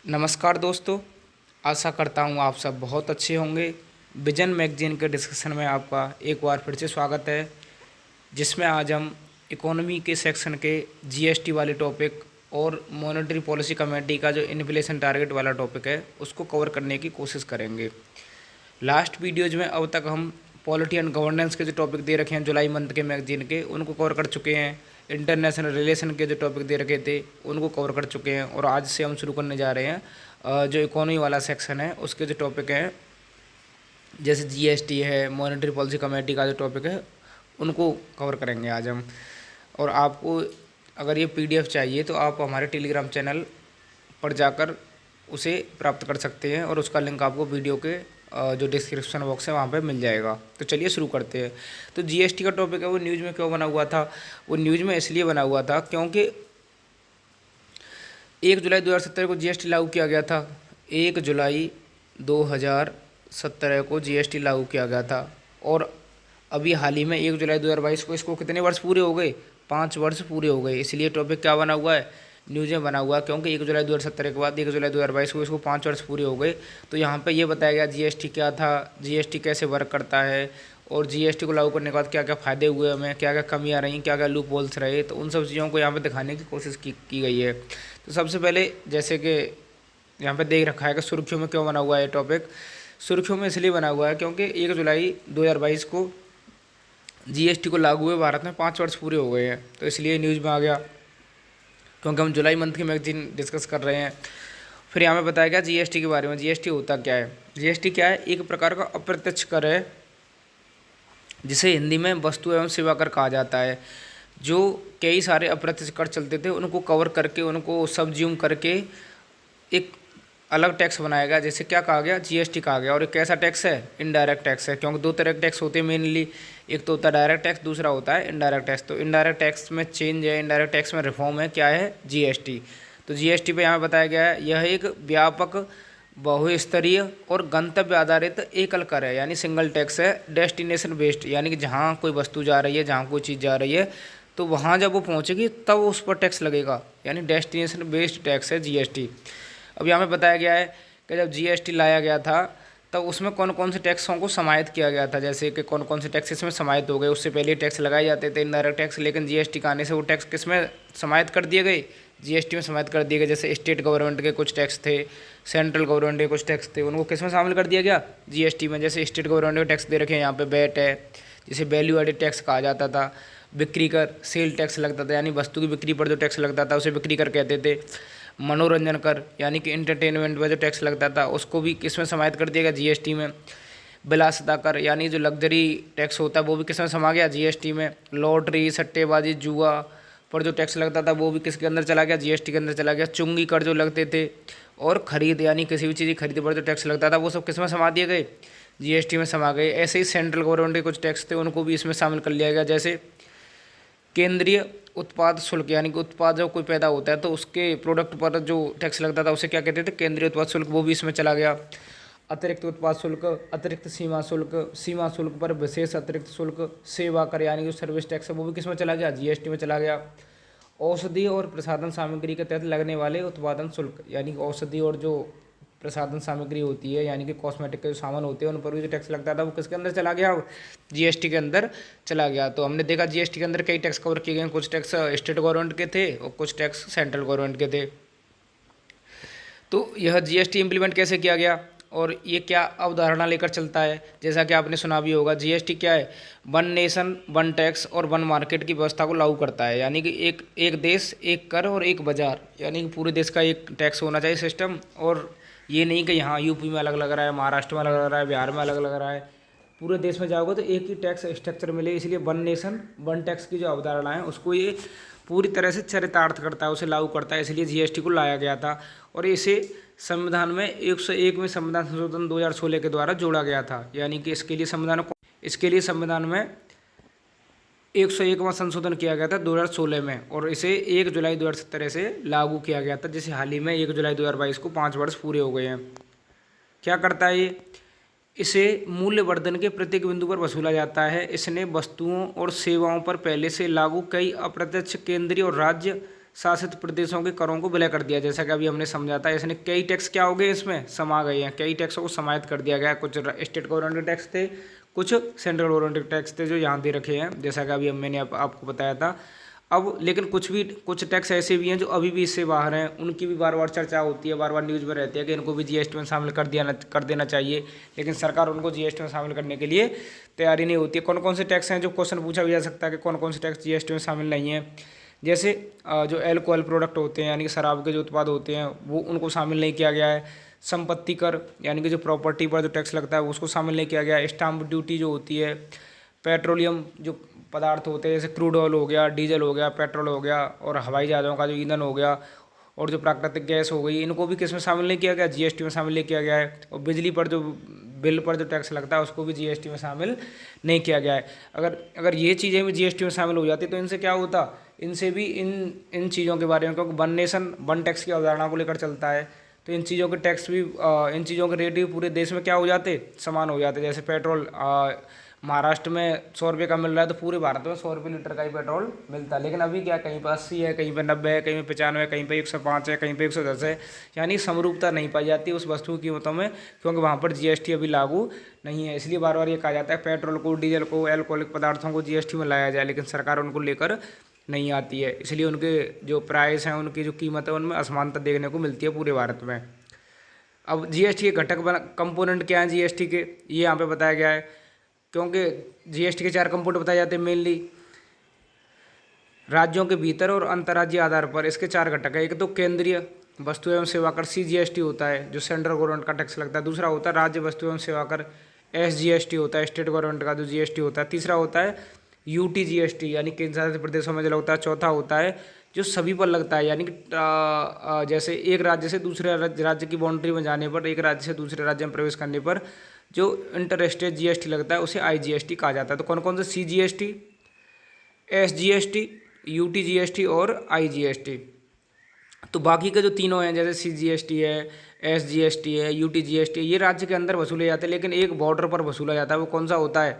नमस्कार दोस्तों, आशा करता हूँ आप सब बहुत अच्छे होंगे। विजन मैगजीन के डिस्कशन में आपका एक बार फिर से स्वागत है, जिसमें आज हम इकोनॉमी के सेक्शन के जीएसटी वाले टॉपिक और मॉनेटरी पॉलिसी कमेटी का जो इन्फ्लेशन टारगेट वाला टॉपिक है उसको कवर करने की कोशिश करेंगे। लास्ट वीडियोज में अब तक हम पॉलिटी एंड गवर्नेंस के जो टॉपिक दे रखे हैं जुलाई मंथ के मैगजीन के, उनको कवर कर चुके हैं। इंटरनेशनल रिलेशन के जो टॉपिक दे रखे थे उनको कवर कर चुके हैं। और आज से हम शुरू करने जा रहे हैं जो इकोनॉमी वाला सेक्शन है उसके जो टॉपिक हैं, जैसे जीएसटी है, मॉनेटरी पॉलिसी कमेटी का जो टॉपिक है, उनको कवर करेंगे आज हम। और आपको अगर ये पीडीएफ चाहिए तो आप हमारे टेलीग्राम चैनल पर जाकर उसे प्राप्त कर सकते हैं और उसका लिंक आपको वीडियो के जो डिस्क्रिप्शन बॉक्स है वहाँ पे मिल जाएगा। तो चलिए शुरू करते हैं। तो जीएसटी का टॉपिक है वो न्यूज़ में क्यों बना हुआ था? वो न्यूज़ में इसलिए बना हुआ था क्योंकि 1 जुलाई 2017 को जीएसटी लागू किया गया था। 1 जुलाई 2017 को जीएसटी लागू किया गया था और अभी हाल ही में 1 जुलाई 2022 को इसको कितने वर्ष पूरे हो गए? 5 वर्ष पूरे हो गए। इसलिए टॉपिक क्या बना हुआ है? न्यूज़ में बना हुआ है, क्योंकि 1 जुलाई 2017 के बाद 1 जुलाई 2022 को इसको 5 वर्ष पूरे हो गए। तो यहाँ पे ये बताया गया जीएसटी क्या था, जीएसटी कैसे वर्क करता है और जीएसटी को लागू करने के बाद क्या क्या फ़ायदे हुए हमें, क्या क्या कमियाँ रहीं, क्या क्या लूप होल्स रहे। तो उन सब चीज़ों को यहाँ पे दिखाने की कोशिश की गई है। तो सबसे पहले जैसे कि यहाँ पे देख रखा है कि सुर्खियों में क्यों बना हुआ है ये टॉपिक। सुर्खियों में इसलिए बना हुआ है क्योंकि 1 जुलाई 2022 को जीएसटी को लागू हुए भारत में 5 वर्ष पूरे हो गए हैं। तो इसलिए न्यूज़ में आ गया, क्योंकि हम जुलाई मंथ की मैगजीन डिस्कस कर रहे हैं। फिर यहाँ पे बताया गया जीएसटी के बारे में। जीएसटी होता क्या है? जीएसटी क्या है? एक प्रकार का अप्रत्यक्ष कर है, जिसे हिंदी में वस्तु एवं सेवा कर कहा जाता है। जो कई सारे अप्रत्यक्ष कर चलते थे उनको कवर करके, उनको सबज्यूम करके एक अलग टैक्स बनाया गया, जैसे क्या कहा गया? जीएसटी कहा गया। और एक कैसा टैक्स है? इनडायरेक्ट टैक्स है, क्योंकि दो तरह के टैक्स होते हैं मेनली। एक तो होता है डायरेक्ट टैक्स, दूसरा होता है इनडायरेक्ट टैक्स। तो इनडायरेक्ट टैक्स में चेंज है, इनडायरेक्ट टैक्स में रिफॉर्म है। क्या है? जीएसटी। तो जीएसटी पे यहाँ बताया गया है यह एक व्यापक, बहुस्तरीय और गंतव्य आधारित एकल कर है, यानी सिंगल टैक्स है। डेस्टिनेशन बेस्ड, यानी कि जहाँ कोई वस्तु जा रही है, जहाँ कोई चीज़ जा रही है, तो वहाँ जब वो पहुँचेगी तब उस पर टैक्स लगेगा, यानी डेस्टिनेशन बेस्ड टैक्स है जीएसटी। अब यहाँ पे बताया गया है कि जब जीएसटी लाया गया था तब उसमें कौन कौन से टैक्सों को समाहित किया गया था, जैसे कि कौन कौन से टैक्स इसमें समाहित हो गए। उससे पहले टैक्स लगाए जाते थे इनडायरेक्ट टैक्स, लेकिन जीएसटी का आने से वो टैक्स किस में समाहित कर दिए गए? जीएसटी में समाहित कर दिए गए। जैसे स्टेट गवर्नमेंट के कुछ टैक्स थे, सेंट्रल गवर्नमेंट के कुछ टैक्स थे, उनको किस में शामिल कर दिया गया? जीएसटी में। जैसे स्टेट गवर्नमेंट के टैक्स दे रखे हैं यहाँ पे, वैट है, जिसे वैल्यू एडेड टैक्स कहा जाता था। बिक्री कर, सेल टैक्स लगता था, यानी वस्तु की बिक्री पर जो टैक्स लगता था उसे बिक्री कर कहते थे। मनोरंजन कर, यानी कि इंटरटेनमेंट पर जो टैक्स लगता था उसको भी किस में समाहित कर दिया गया? जीएसटी में। विलासिता कर, यानी जो लग्जरी टैक्स होता है वो भी किस में समा गया? जीएसटी में। लॉटरी, सट्टेबाजी, जुआ पर जो टैक्स लगता था वो भी किसके अंदर चला गया? जीएसटी के अंदर चला गया। चुंगी कर जो लगते थे, और खरीद, यानी किसी भी चीज़ की खरीद पर जो टैक्स लगता था वो सब किस में समा दिए गए? जीएसटी में समा गए। ऐसे ही सेंट्रल गवर्नमेंट के कुछ टैक्स थे उनको भी इसमें शामिल कर लिया गया, जैसे केंद्रीय उत्पाद शुल्क, यानी कि उत्पाद जब कोई पैदा होता है तो उसके प्रोडक्ट पर जो टैक्स लगता था उसे क्या कहते थे? केंद्रीय उत्पाद शुल्क, वो भी इसमें चला गया। अतिरिक्त उत्पाद शुल्क, अतिरिक्त सीमा शुल्क, सीमा शुल्क पर विशेष अतिरिक्त शुल्क, सेवा कर, यानी कि सर्विस टैक्स है वो भी किस में चला गया? जीएसटी में चला गया। औषधि और प्रसाधन सामग्री के तहत लगने वाले उत्पादन शुल्क, यानी कि औषधि और जो प्रसाधन सामग्री होती है, यानी कि कॉस्मेटिक के जो सामान होते हैं उन पर भी जो टैक्स लगता था वो किसके अंदर चला गया? जीएसटी के अंदर चला गया। तो हमने देखा जीएसटी के अंदर कई टैक्स कवर किए गए। कुछ टैक्स स्टेट गवर्नमेंट के थे और कुछ टैक्स सेंट्रल गवर्नमेंट के थे। तो यह जीएसटी इम्प्लीमेंट कैसे किया गया और ये क्या अवधारणा लेकर चलता है? जैसा कि आपने सुना भी होगा, जीएसटी क्या है? वन नेशन वन टैक्स और वन मार्केट की व्यवस्था को लागू करता है, यानी कि एक देश एक कर और एक बाजार, यानी कि पूरे देश का एक टैक्स होना चाहिए सिस्टम। और ये नहीं कि यहाँ यूपी में अलग लग रहा है, महाराष्ट्र में अलग लग रहा है, बिहार में अलग लग रहा है, पूरे देश में जाओगे तो एक ही टैक्स स्ट्रक्चर मिले। इसलिए वन नेशन वन टैक्स की जो अवधारणा है उसको ये पूरी तरह से चरितार्थ करता है, उसे लागू करता है। इसलिए जीएसटी को लाया गया था और इसे संविधान में 101 में संविधान संशोधन 2016 के द्वारा जोड़ा गया था, यानी कि इसके लिए संविधान में 101वां संशोधन किया गया था 2016 में, और इसे 1 जुलाई 2017 से लागू किया गया था, जिसे हाल ही में 1 जुलाई 2022 को 5 वर्ष पूरे हो गए हैं। क्या करता है ये? इसे मूल्य वर्धन के प्रत्येक बिंदु पर वसूला जाता है। इसने वस्तुओं और सेवाओं पर पहले से लागू कई अप्रत्यक्ष केंद्रीय और राज्य शासित प्रदेशों के करों को विलय कर दिया, जैसा कि अभी हमने समझा था। इसने कई टैक्स क्या हो गए इसमें समा गए हैं, कई टैक्सों को समाहित कर दिया गया है। कुछ स्टेट गवर्नमेंट टैक्स थे, कुछ सेंट्रल गवर्नमेंट टैक्स थे जो यहाँ दे रखे हैं, जैसा कि अभी मैंने आपको बताया था। अब लेकिन कुछ टैक्स ऐसे भी हैं जो अभी भी इससे बाहर हैं, उनकी भी बार बार चर्चा होती है, बार बार न्यूज़ में रहती है कि इनको भी जीएसटी में शामिल कर देना चाहिए, लेकिन सरकार उनको जीएसटी में शामिल करने के लिए तैयारी नहीं होती है। कौन कौन से टैक्स हैं, जो क्वेश्चन पूछा भी जा सकता है कि कौन कौन से टैक्स जीएसटी में शामिल नहीं है। जैसे जो एल्कोहल प्रोडक्ट होते हैं, यानी कि शराब के जो उत्पाद होते हैं, वो उनको शामिल नहीं किया गया है। संपत्ति कर, यानी कि जो प्रॉपर्टी पर जो टैक्स लगता है उसको शामिल नहीं किया गया है। स्टाम्प ड्यूटी जो होती है, पेट्रोलियम जो पदार्थ होते हैं जैसे क्रूड ऑयल हो गया, डीजल हो गया, पेट्रोल हो गया, और हवाई जहाज़ों का जो ईंधन हो गया, और जो प्राकृतिक गैस हो गई, इनको भी किस में शामिल नहीं किया गया, जीएसटी में शामिल नहीं किया गया है। और बिजली पर जो बिल पर जो टैक्स लगता है उसको भी जीएसटी में शामिल नहीं किया गया है। अगर ये चीज़ें भी जीएसटी में शामिल हो जाती तो इनसे क्या होता, इनसे भी इन चीज़ों के बारे में, क्योंकि वन नेशन वन टैक्स की अवधारणा को लेकर चलता है, तो इन चीज़ों के टैक्स भी इन चीज़ों के रेट भी पूरे देश में क्या हो जाते, समान हो जाते। जैसे पेट्रोल महाराष्ट्र में 100 रुपये का मिल रहा है, तो पूरे भारत में 100 रुपये लीटर का ही पेट्रोल मिलता है। लेकिन अभी क्या, कहीं पर 80 है, कहीं पर 90 है, कहीं पर 95 है, कहीं पर 105 है, कहीं पर 110 है। यानी समरूपता नहीं पाई जाती उस वस्तु की कीमतों में, क्योंकि वहाँ पर जीएसटी अभी लागू नहीं है। इसलिए बार बार ये कहा जाता है पेट्रोल को, डीजल को, एल्कोहलिक पदार्थों को जीएसटी में लाया जाए, लेकिन सरकार उनको लेकर नहीं आती है। इसलिए उनके जो प्राइस हैं, उनकी जो कीमत है, उनमें असमानता देखने को मिलती है पूरे भारत में। अब जीएसटी के घटक कंपोनेंट क्या है जीएसटी के, ये यहाँ पे बताया गया है, क्योंकि जीएसटी के 4 कंपोनेंट बताए जाते हैं मेनली। राज्यों के भीतर और अंतर्राज्यीय आधार पर इसके 4 घटक है। एक तो केंद्रीय वस्तु एवं सेवा कर सीजीएसटी होता है, जो सेंट्रल गवर्नमेंट का टैक्स लगता है। दूसरा होता है राज्य वस्तु एवं सेवा कर एसजीएसटी होता है, स्टेट गवर्नमेंट का जो जीएसटी होता है। तीसरा होता है यूटीजीएसटी, यानी केंद्र शासित प्रदेशों में जो लगता है। चौथा होता है जो सभी पर लगता है, यानी कि जैसे एक राज्य से दूसरे राज्य की बाउंड्री में जाने पर, एक राज्य से दूसरे राज्य में प्रवेश करने पर जो इंटर स्टेट जीएसटी लगता है उसे आईजीएसटी कहा जाता है। तो कौन कौन से, सीजीएसटी, एसजीएसटी, यूटीजीएसटी और आईजीएसटी। तो बाकी के जो तीनों हैं, जैसे सीजीएसटी है, एसजीएसटी है, यूटीजीएसटी, ये राज्य के अंदर वसूले जाते हैं, लेकिन एक बॉर्डर पर वसूला जाता है। वो कौन सा होता है,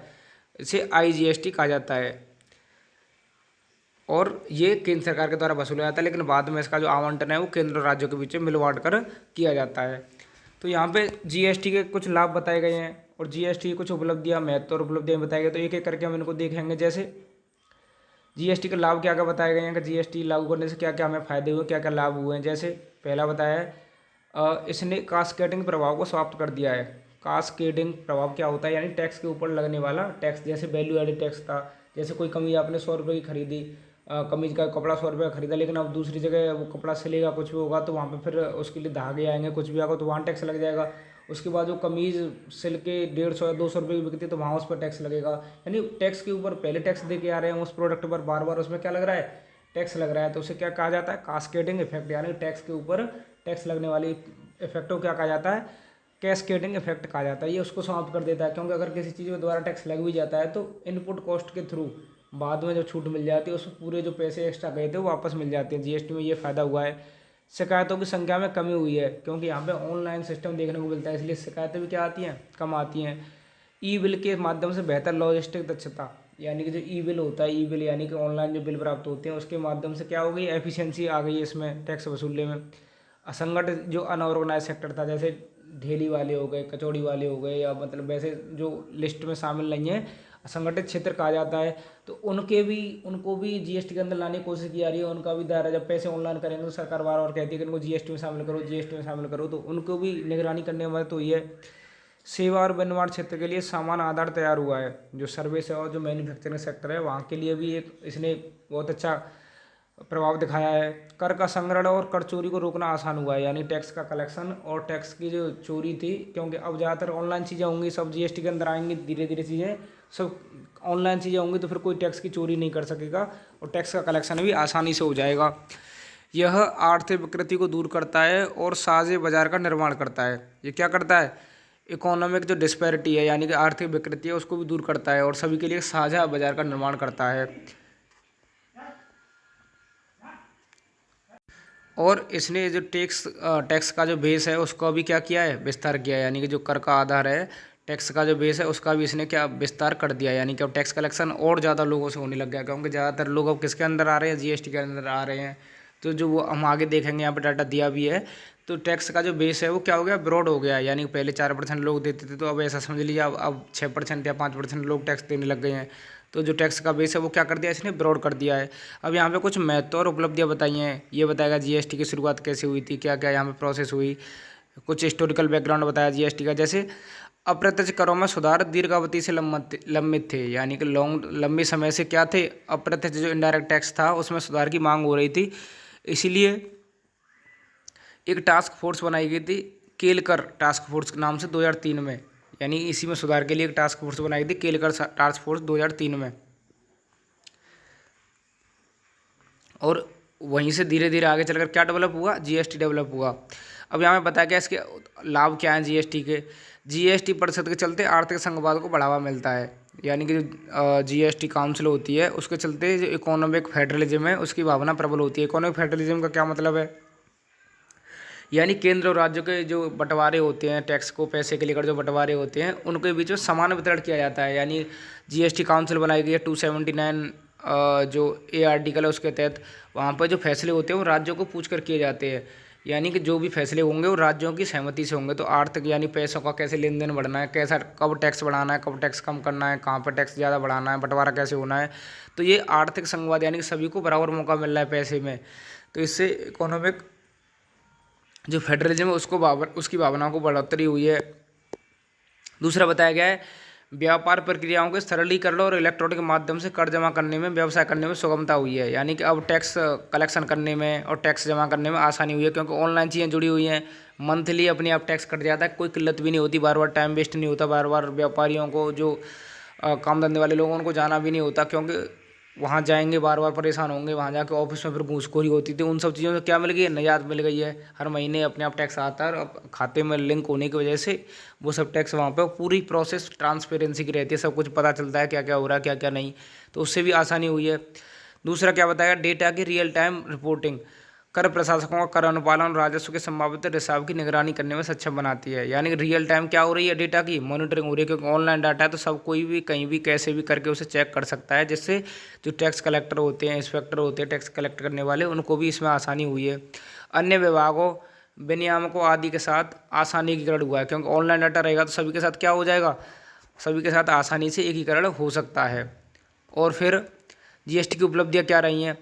इसे आईजीएसटी कहा जाता है, और ये केंद्र सरकार के द्वारा वसूला जाता है, लेकिन बाद में इसका जो आवंटन है वो केंद्र और राज्यों के बीच में मिल बांट कर किया जाता है। तो यहाँ पे जीएसटी के कुछ लाभ बताए गए हैं, और जीएसटी की कुछ उपलब्धियाँ, महत्व और उपलब्धियाँ बताई गई। तो एक एक करके हम इनको देखेंगे। जैसे जीएसटी के लाभ क्या क्या बताए गए हैं कि जीएसटी लागू करने से क्या क्या हमें फ़ायदे हुए, क्या क्या लाभ हुए हैं। जैसे पहला बताया है इसने कास्केडिंग प्रभाव को समाप्त कर दिया है। कास्केडिंग प्रभाव क्या होता है, यानी टैक्स के ऊपर लगने वाला टैक्स। जैसे वैल्यू एडेड टैक्स था, जैसे कोई कमीज आपने 100 रुपये की खरीदी, कमीज का कपड़ा 100 रुपये का खरीदा, लेकिन अब दूसरी जगह वो कपड़ा सिलेगा, कुछ भी होगा, तो वहाँ पे फिर उसके लिए धागे आएंगे, कुछ भी आएगा, तो वहाँ टैक्स लग जाएगा। उसके बाद जो कमीज़ सिल के 150 या 200 रुपये की बिकती है, तो वहाँ उस पर टैक्स लगेगा। यानी टैक्स के ऊपर पहले टैक्स दे के आ रहे हैं उस प्रोडक्ट पर, बार बार उसमें क्या लग रहा है, टैक्स लग रहा है। तो उसे क्या कहा जाता है, कास्केडिंग इफेक्ट, यानी टैक्स के ऊपर टैक्स लगने वाली इफेक्ट को क्या कहा जाता है, कैस्केडिंग इफेक्ट कहा जाता है। ये उसको समाप्त कर देता है, क्योंकि अगर किसी चीज़ में दोबारा टैक्स लग भी जाता है तो इनपुट कॉस्ट के थ्रू बाद में जो छूट मिल जाती है, उसमें पूरे जो पैसे एक्स्ट्रा गए थे वो वापस मिल जाते हैं। जीएसटी में ये फ़ायदा हुआ है। शिकायतों की संख्या में कमी हुई है, क्योंकि यहाँ पे ऑनलाइन सिस्टम देखने को मिलता है, इसलिए शिकायतें भी क्या आती हैं, कम आती हैं। ई बिल के माध्यम से बेहतर लॉजिस्टिक दक्षता, यानी कि जो ई बिल होता है, ई बिल यानी कि ऑनलाइन जो बिल प्राप्त होते हैं, उसके माध्यम से क्या हो गई, एफिशिएंसी आ गई है इसमें टैक्स वसूलने में। असंगठित जो अनऑर्गेनाइज सेक्टर था, जैसे ढेली वाले हो गए, कचौड़ी वाले हो गए, या मतलब वैसे जो लिस्ट में शामिल नहीं है, असंगठित क्षेत्र कहा जाता है, तो उनको भी जीएसटी के अंदर लाने की कोशिश की जा रही है। उनका भी दायरा, जब पैसे ऑनलाइन करेंगे तो सरकार बार बार कहती है कि इनको जीएसटी में शामिल करो, जीएसटी में शामिल करो, तो उनको भी निगरानी करने में मदद हुई है। सेवा और विनिर्माण क्षेत्र के लिए समान आधार तैयार हुआ है। जो सर्विस है और जो मैन्युफैक्चरिंग सेक्टर है, वहाँ के लिए भी एक इसने बहुत अच्छा प्रभाव दिखाया है। कर का संग्रहण और कर चोरी को रोकना आसान हुआ है, यानी टैक्स का कलेक्शन और टैक्स की जो चोरी थी, क्योंकि अब ज़्यादातर ऑनलाइन चीज़ें होंगी, सब जीएसटी के अंदर आएंगी, धीरे धीरे चीज़ें सब ऑनलाइन चीज़ें होंगी, तो फिर कोई टैक्स की चोरी नहीं कर सकेगा और टैक्स का कलेक्शन भी आसानी से हो जाएगा। यह आर्थिक विकृति को दूर करता है और साझे बाजार का निर्माण करता है। ये क्या करता है, इकोनॉमिक जो डिस्पैरिटी है, यानी कि आर्थिक विकृति है, उसको भी दूर करता है और सभी के लिए साझा बाजार का निर्माण करता है। और इसने जो टैक्स का जो बेस है उसका भी क्या किया है, विस्तार किया है, यानी कि जो कर का आधार है, टैक्स का जो बेस है उसका भी इसने क्या विस्तार कर दिया है। यानी कि अब टैक्स कलेक्शन और ज़्यादा लोगों से होने लग गया, क्योंकि ज़्यादातर लोग अब किसके अंदर आ रहे हैं, जीएसटी के अंदर आ रहे हैं। तो जो वो हम आगे देखेंगे, यहाँ पे डाटा दिया भी है। तो टैक्स का जो बेस है वो क्या हो गया, ब्रॉड हो गया, यानी पहले 4% लोग देते थे, तो अब ऐसा समझ लीजिए अब 6% या 5% लोग टैक्स देने लग गए हैं। तो जो टैक्स का बेस है वो क्या कर दिया, इसने ब्रॉड कर दिया है। अब यहाँ पे कुछ महत्व और उपलब्धियाँ बताई हैं। ये बताएगा जीएसटी की शुरुआत कैसे हुई थी, क्या क्या यहाँ पे प्रोसेस हुई, कुछ हिस्टोरिकल बैकग्राउंड बताया जीएसटी का। जैसे अप्रत्यक्ष करों में सुधार दीर्घावधि से लंबित थे, यानी कि लंबे समय से क्या थे, अप्रत्यक्ष जो इनडायरेक्ट टैक्स था उसमें सुधार की मांग हो रही थी। इसीलिए एक टास्क फोर्स बनाई गई थी, केलकर टास्क फोर्स के नाम से 2003 में, यानी इसी में सुधार के लिए एक टास्क फोर्स बनाई थी, केलकर टास्क फोर्स 2003 में। और वहीं से धीरे धीरे आगे चलकर क्या डेवलप हुआ, जीएसटी डेवलप हुआ। अब यहाँ में बताया गया इसके लाभ क्या हैं जीएसटी के। जीएसटी परिषद के चलते आर्थिक संघवाद को बढ़ावा मिलता है, यानी कि जो जीएसटी काउंसिल होती है उसके चलते जो इकोनॉमिक फेडरलिज्म है उसकी भावना प्रबल होती है। इकोनॉमिक फेडरलिज्म का क्या मतलब है, यानी केंद्र और राज्यों के जो बंटवारे होते हैं, टैक्स को पैसे के लेकर जो बंटवारे होते हैं उनके बीच में समान वितरण किया जाता है। यानी जीएसटी काउंसिल बनाई गई है 279 जो ए आर्टिकल है उसके तहत, वहाँ पर जो फैसले होते हैं वो राज्यों को पूछ कर किए जाते हैं, यानी कि जो भी फैसले होंगे वो राज्यों की सहमति से होंगे। तो आर्थिक यानी पैसों का कैसे लेन देन बढ़ना है, कैसा कब टैक्स बढ़ाना है, कब टैक्स कम करना है, कहाँ पर टैक्स ज़्यादा बढ़ाना है, बंटवारा कैसे होना है, तो ये आर्थिक संघवाद, यानी कि सभी को बराबर मौका मिल रहा है पैसे में। तो इससे इकोनॉमिक जो फेडरलिज्म है उसकी भावनाओं को बढ़ोतरी हुई है। दूसरा बताया गया है व्यापार प्रक्रियाओं के सरलीकरण और इलेक्ट्रॉनिक माध्यम से कर जमा करने में, व्यवसाय करने में सुगमता हुई है, यानी कि अब टैक्स कलेक्शन करने में और टैक्स जमा करने में आसानी हुई है, क्योंकि ऑनलाइन चीज़ें जुड़ी हुई हैं। मंथली अपने आप टैक्स कट जाता है, कोई किल्लत भी नहीं होती, बार बार टाइम वेस्ट नहीं होता, बार बार व्यापारियों को जो काम धंधे वाले लोगों को जाना भी नहीं होता, क्योंकि वहाँ जाएंगे बार बार परेशान होंगे, वहाँ जाके ऑफिस में फिर घूसखोरी होती थी। उन सब चीज़ों से क्या मिल गई है, निजात मिल गई है। हर महीने अपने आप टैक्स आता है और अब खाते में लिंक होने की वजह से वो सब टैक्स वहाँ पे पूरी प्रोसेस ट्रांसपेरेंसी की रहती है, सब कुछ पता चलता है क्या क्या हो रहा है, क्या क्या नहीं, तो उससे भी आसानी हुई है। दूसरा क्या बताया, डेटा की रियल टाइम रिपोर्टिंग कर प्रशासकों का कर अनुपालन और राजस्व के संभावित रिसाव की निगरानी करने में सक्षम बनाती है, यानी कि रियल टाइम क्या हो रही है, डेटा की मॉनिटरिंग हो रही है, क्योंकि ऑनलाइन डाटा है तो सब कोई भी कहीं भी कैसे भी करके उसे चेक कर सकता है, जिससे जो टैक्स कलेक्टर होते हैं, इंस्पेक्टर होते हैं, टैक्स कलेक्ट करने वाले, उनको भी इसमें आसानी हुई है। अन्य विभागों, विनियामकों आदि के साथ आसानी एकीकरण हुआ है, क्योंकि ऑनलाइन डाटा रहेगा तो सभी के साथ क्या हो जाएगा, सभी के साथ आसानी से एकीकरण हो सकता है। और फिर जीएसटी की उपलब्धियाँ क्या रही हैं,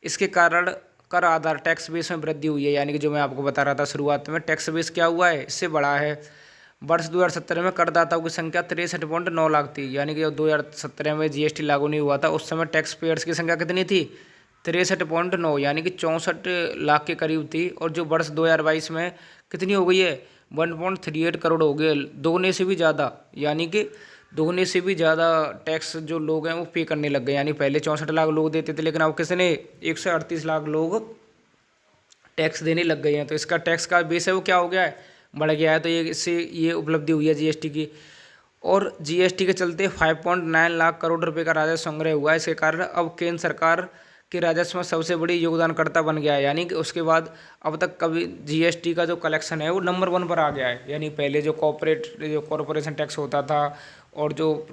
इसके कारण कर आधार टैक्स बेस में वृद्धि हुई है, यानी कि जो मैं आपको बता रहा था शुरुआत में, टैक्स बेस क्या हुआ है, इससे बढ़ा है। वर्ष 2017 में करदाताओं की संख्या 63.9 लाख थी, यानी कि जब 2017 में जीएसटी लागू नहीं हुआ था उस समय टैक्स पेयर्स की संख्या कितनी थी, 63.9, यानी कि 64 लाख के करीब थी। और जो वर्ष 2022 में कितनी हो गई है, 1.38 करोड़ हो गए, दोगुने से भी ज़्यादा, यानी कि दोगुने से भी ज़्यादा टैक्स जो लोग हैं वो पे करने लग गए। यानी पहले 64 लाख लोग देते थे, लेकिन अब किसने 138 लाख लोग टैक्स देने लग गए हैं। तो इसका टैक्स का बेस है वो क्या हो गया है, बढ़ गया है। तो ये इससे ये उपलब्धि हुई है जीएसटी की। और जीएसटी के चलते 5.9 लाख करोड़ रुपए का राजस्व संग्रह हुआ है। इसके कारण अब केंद्र सरकार के राजस्व में सबसे बड़ी योगदानकर्ता बन गया है, यानी कि उसके बाद अब तक कभी जीएसटी का जो कलेक्शन है वो नंबर 1 पर आ गया है। यानी पहले जो कॉरपोरेशन टैक्स होता था और जो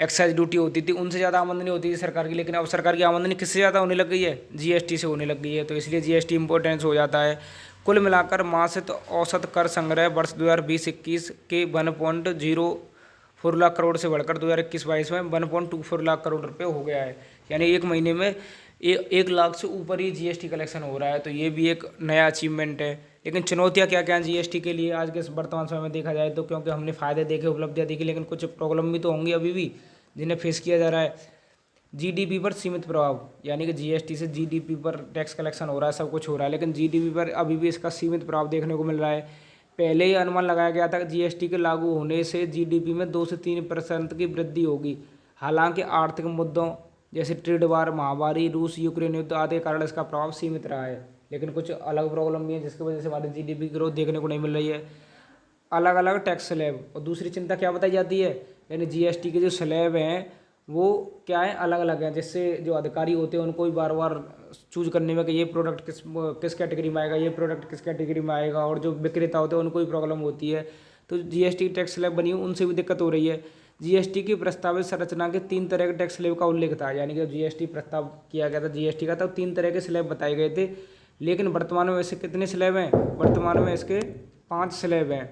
एक्साइज ड्यूटी होती थी उनसे ज़्यादा आमदनी होती थी सरकार की, लेकिन अब सरकार की आमदनी किससे ज़्यादा होने लग गई है, जीएसटी से होने लग गई है। तो इसलिए जीएसटी इंपॉर्टेंस हो जाता है। कुल मिलाकर मासिक औसत कर संग्रह वर्ष 2020-21 के 1.04 लाख करोड़ से बढ़कर 2021-22 में 1.24 लाख करोड़ रुपये हो गया है, यानी एक महीने में 1 लाख से ऊपर ही जीएसटी कलेक्शन हो रहा है। तो ये भी एक नया अचीवमेंट है। लेकिन चुनौतियाँ क्या क्या हैं जीएसटी के लिए आज के वर्तमान समय में देखा जाए तो, क्योंकि हमने फ़ायदे देखे, उपलब्धियाँ देखी, लेकिन कुछ प्रॉब्लम भी तो होंगी अभी भी जिन्हें फेस किया जा रहा है। जीडीपी पर सीमित प्रभाव, यानी कि जीएसटी से जीडीपी पर टैक्स कलेक्शन हो रहा है, सब कुछ हो रहा है, लेकिन जीडीपी पर अभी भी इसका सीमित प्रभाव देखने को मिल रहा है। पहले ही अनुमान लगाया गया था कि जीएसटी के लागू होने से जीडीपी में 2 से 3% की वृद्धि होगी। हालांकि आर्थिक मुद्दों जैसे ट्रेड वार, महामारी, रूस यूक्रेन युद्ध आदि के कारण इसका प्रभाव सीमित रहा है, लेकिन कुछ अलग प्रॉब्लम भी है जिसकी वजह से हमारी जीडीपी ग्रोथ देखने को नहीं मिल रही है। अलग अलग टैक्स स्लैब, और दूसरी चिंता क्या बताई जाती है, यानी जीएसटी के जो स्लैब हैं वो क्या है, अलग अलग हैं, जिससे जो अधिकारी होते हैं उनको भी बार बार चूज करने में कि ये प्रोडक्ट किस कैटेगरी में आएगा, ये प्रोडक्ट किस कैटेगरी में आएगा, और जो विक्रेता होते हैं उनको भी प्रॉब्लम होती है। तो जीएसटी टैक्स स्लैब बनी उनसे भी दिक्कत हो रही है। जीएसटी की प्रस्तावित संरचना के 3 तरह के टैक्स स्लैब का उल्लेख था। यानी कि जीएसटी प्रस्ताव किया गया था जीएसटी का, तो 3 तरह के स्लैब बताए गए थे। लेकिन वर्तमान में वैसे कितने स्लैब हैं? वर्तमान में इसके 5 स्लैब हैं।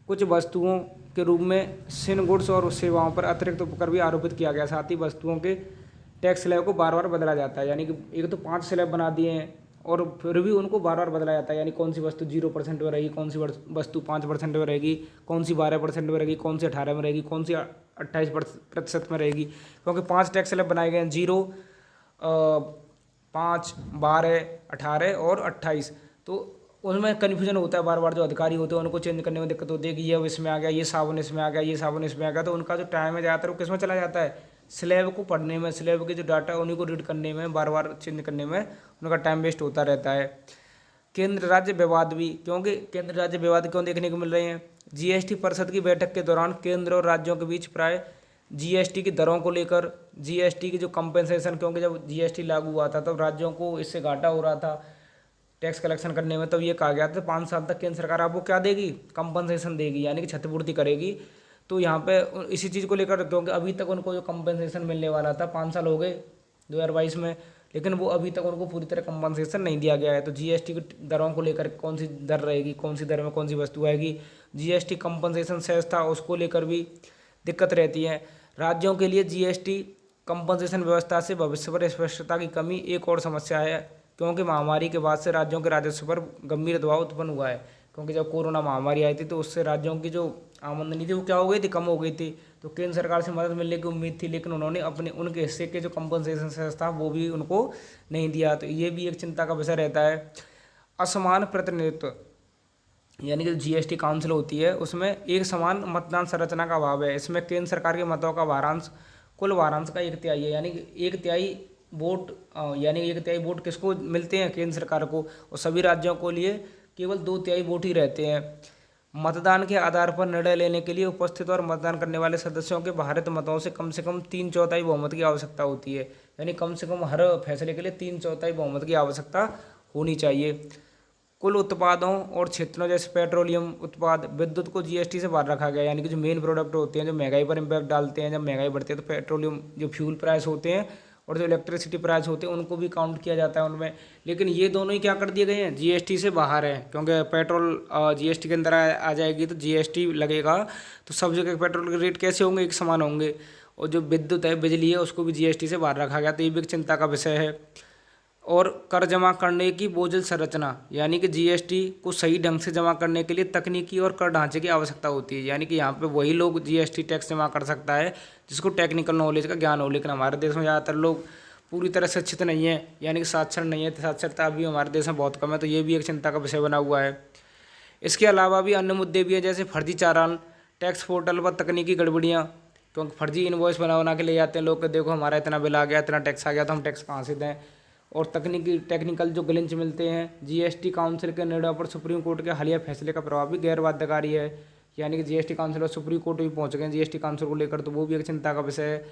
कुछ वस्तुओं के रूप में सिन गुड्स और सेवाओं पर अतिरिक्त उपकर भी आरोपित किया गया। साथ ही वस्तुओं के टैक्स स्लैब को बार बार बदला जाता है। यानी कि एक तो 5 स्लैब बना दिए हैं और फिर भी उनको बार बार बदला जाता है। यानी कौन सी वस्तु 0% में रहेगी, कौन सी वस्तु 5% में रहेगी, कौन सी 12% में रहेगी, कौन सी 18 में रहेगी, कौन सी 28% में रहेगी। क्योंकि 5 टैक्स स्लैब बनाए गए हैं, 0, 5, 12, 18 और 28। तो उसमें कन्फ्यूजन होता है बार बार। जो अधिकारी होते हैं उनको चेंज करने में दिक्कत होती है कि ये इसमें आ गया, ये साबुन इसमें आ गया, ये साबुन इसमें आ गया। तो उनका जो टाइम है ज़्यादातर वो किस में चला जाता है? स्लैब को पढ़ने में, स्लैब के जो डाटा है उन्हीं को रीड करने में, बार बार चेंज करने में उनका टाइम वेस्ट होता रहता है। केंद्र राज्य विवाद भी, क्योंकि केंद्र राज्य विवाद क्यों देखने को मिल रहे हैं? जीएसटी परिषद की बैठक के दौरान केंद्र और राज्यों के बीच प्राय जीएसटी की दरों को लेकर, जीएसटी की जो कंपनसेशन, क्योंकि जब जीएसटी लागू हुआ था तब राज्यों को इससे घाटा हो रहा था टैक्स कलेक्शन करने में। तब ये कहा गया था 5 साल तक केंद्र सरकार आपको क्या देगी? कंपनसेशन देगी, यानी कि क्षतिपूर्ति करेगी। तो यहाँ पे इसी चीज़ को लेकर, क्योंकि अभी तक उनको जो कंपनसेशन मिलने वाला था, 5 साल हो गए 2022 में, लेकिन वो अभी तक उनको पूरी तरह कंपनसेशन नहीं दिया गया है। तो जीएसटी की दरों को लेकर कौन सी दर रहेगी, कौन सी दर में कौन सी वस्तु आएगी, जीएसटी कंपनसेशन सेस था उसको लेकर भी दिक्कत रहती है। राज्यों के लिए जीएसटी कंपनसेशन व्यवस्था से भविष्य पर स्पष्टता की कमी एक और समस्या है, क्योंकि महामारी के बाद से राज्यों के राजस्व पर गंभीर दबाव उत्पन्न हुआ है। क्योंकि जब कोरोना महामारी आई थी तो उससे राज्यों की जो आमदनी थी वो क्या हो गई थी? कम हो गई थी। तो केंद्र सरकार से मदद मिलने की उम्मीद थी, लेकिन उन्होंने अपने उनके हिस्से के जो कंपनसेशन सेस था वो भी उनको नहीं दिया। तो ये भी एक चिंता का विषय रहता है। असमान प्रतिनिधित्व, यानी कि जीएसटी काउंसिल होती है उसमें एक समान मतदान संरचना का अभाव है। इसमें केंद्र सरकार के मतों का वारांश कुल वारांश का 1/3 है। यानी कि 1/3 वोट, यानी 1/3 वोट किसको मिलते हैं? केंद्र सरकार को। और सभी राज्यों को लिए केवल 2/3 वोट ही रहते हैं। मतदान के आधार पर निर्णय लेने के लिए उपस्थित और मतदान करने वाले सदस्यों के भारित मतों से कम 3/4 बहुमत की आवश्यकता होती है। यानी कम से कम हर फैसले के लिए 3/4 बहुमत की आवश्यकता होनी चाहिए। कुल उत्पादों और क्षेत्रों जैसे पेट्रोलियम उत्पाद, विद्युत को जीएसटी से बाहर रखा गया। यानी कि जो मेन प्रोडक्ट होते हैं जो महंगाई पर इम्पैक्ट डालते हैं, जब महंगाई बढ़ती है तो पेट्रोलियम जो फ्यूल प्राइस होते हैं और जो इलेक्ट्रिसिटी प्राइस होते हैं उनको भी काउंट किया जाता है उनमें। लेकिन ये दोनों ही क्या कर दिए गए हैं? जीएसटी से बाहर है। क्योंकि पेट्रोल जीएसटी के अंदर आ जाएगी तो जीएसटी लगेगा, तो सब जगह पेट्रोल के रेट कैसे होंगे? एक समान होंगे। और जो विद्युत है, बिजली है, उसको भी जीएसटी से बाहर रखा गया। तो ये भी एक चिंता का विषय है। और कर जमा करने की बोझिल संरचना, यानी कि जीएसटी को सही ढंग से जमा करने के लिए तकनीकी और कर ढांचे की आवश्यकता होती है। यानी कि यहाँ पे वही लोग जीएसटी टैक्स जमा कर सकता है जिसको टेक्निकल नॉलेज का ज्ञान हो। लेकिन हमारे देश में ज़्यादातर लोग पूरी तरह शिक्षित नहीं है, यानी कि साक्षर नहीं है। साक्षरता अभी हमारे देश में बहुत कम है। तो ये भी एक चिंता का विषय बना हुआ है। इसके अलावा भी अन्य मुद्दे भी हैं, जैसे फर्जी चालान, टैक्स पोर्टल पर तकनीकी गड़बड़ियाँ, क्योंकि फर्जी इनवॉइस बना के ले जाते हैं लोग कि देखो हमारा इतना बिल आ गया, इतना टैक्स आ गया, तो हम टैक्स कहाँ से दें। और टेक्निकल जो ग्लिच मिलते हैं। जीएसटी काउंसिल के निर्णय पर सुप्रीम कोर्ट के हालिया फैसले का प्रभाव भी गैर बाध्यकारी है। यानी कि जीएसटी काउंसिल और सुप्रीम कोर्ट भी पहुंच गए जीएसटी काउंसिल को लेकर, तो वो भी एक चिंता का विषय है।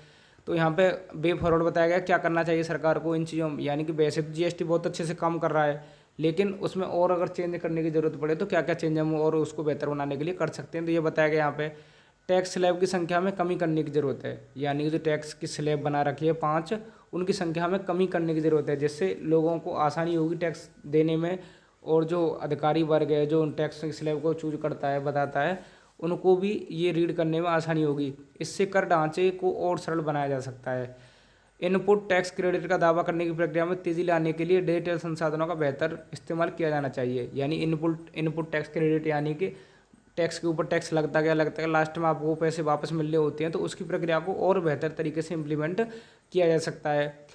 तो यहाँ पे वे फॉरवर्ड बताया गया क्या करना चाहिए सरकार को इन चीज़ों में। यानी कि वैसे तो जीएसटी बहुत अच्छे से काम कर रहा है, लेकिन उसमें और अगर चेंज करने की ज़रूरत पड़े तो क्या क्या चेंज हम और उसको बेहतर बनाने के लिए कर सकते हैं। तो ये बताया गया यहाँ पे टैक्स स्लैब की संख्या में कमी करने की ज़रूरत है। यानी कि जो टैक्स की स्लैब बना रखी है 5, उनकी संख्या में कमी करने की ज़रूरत है, जिससे लोगों को आसानी होगी टैक्स देने में। और जो अधिकारी वर्ग है जो टैक्स स्लैब को चूज करता है, बताता है, उनको भी ये रीड करने में आसानी होगी। इससे कर ढांचे को और सरल बनाया जा सकता है। इनपुट टैक्स क्रेडिट का दावा करने की प्रक्रिया में तेज़ी लाने के लिए डिजिटल संसाधनों का बेहतर इस्तेमाल किया जाना चाहिए। यानी इनपुट टैक्स क्रेडिट, यानी कि टैक्स के ऊपर टैक्स लगता गया, लास्ट में आपको पैसे वापस मिलने होते हैं, तो उसकी प्रक्रिया को और बेहतर तरीके से इम्प्लीमेंट किया जा सकता है।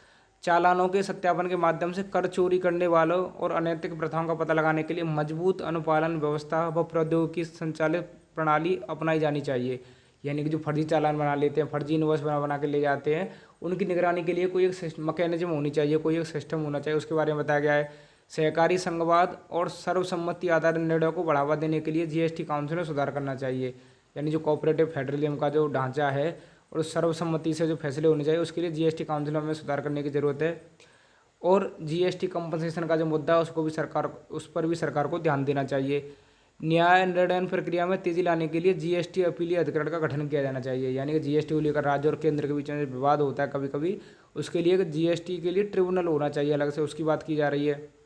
चालानों के सत्यापन के माध्यम से कर चोरी करने वालों और अनैतिक प्रथाओं का पता लगाने के लिए मजबूत अनुपालन व्यवस्था व प्रौद्योगिकी संचालित प्रणाली अपनाई जानी चाहिए। यानी कि जो फर्जी चालान बना लेते हैं, फर्जी इनवॉइस बना के ले जाते हैं, उनकी निगरानी के लिए कोई एक मैकेनिज्म होनी चाहिए, कोई एक सिस्टम होना चाहिए। उसके बारे में बताया गया है। सहकारी संघवाद और सर्वसम्मति आधारित निर्णयों को बढ़ावा देने के लिए जीएसटी काउंसिल में सुधार करना चाहिए। यानी जो कोऑपरेटिव फेडरलिज्म का जो ढांचा है और सर्वसम्मति से जो फैसले होने चाहिए, उसके लिए जीएसटी काउंसिल में सुधार करने की ज़रूरत है। और जीएसटी कंपनसेशन का जो मुद्दा है उस पर भी सरकार को ध्यान देना चाहिए। न्याय निर्णय प्रक्रिया में तेजी लाने के लिए जीएसटी अपीलीय अधिकरण का गठन किया जाना चाहिए। यानी कि जीएसटी को लेकर राज्य और केंद्र के बीच में विवाद होता है कभी कभी, उसके लिए जीएसटी के लिए ट्रिब्यूनल होना चाहिए अलग से, उसकी बात की जा रही है।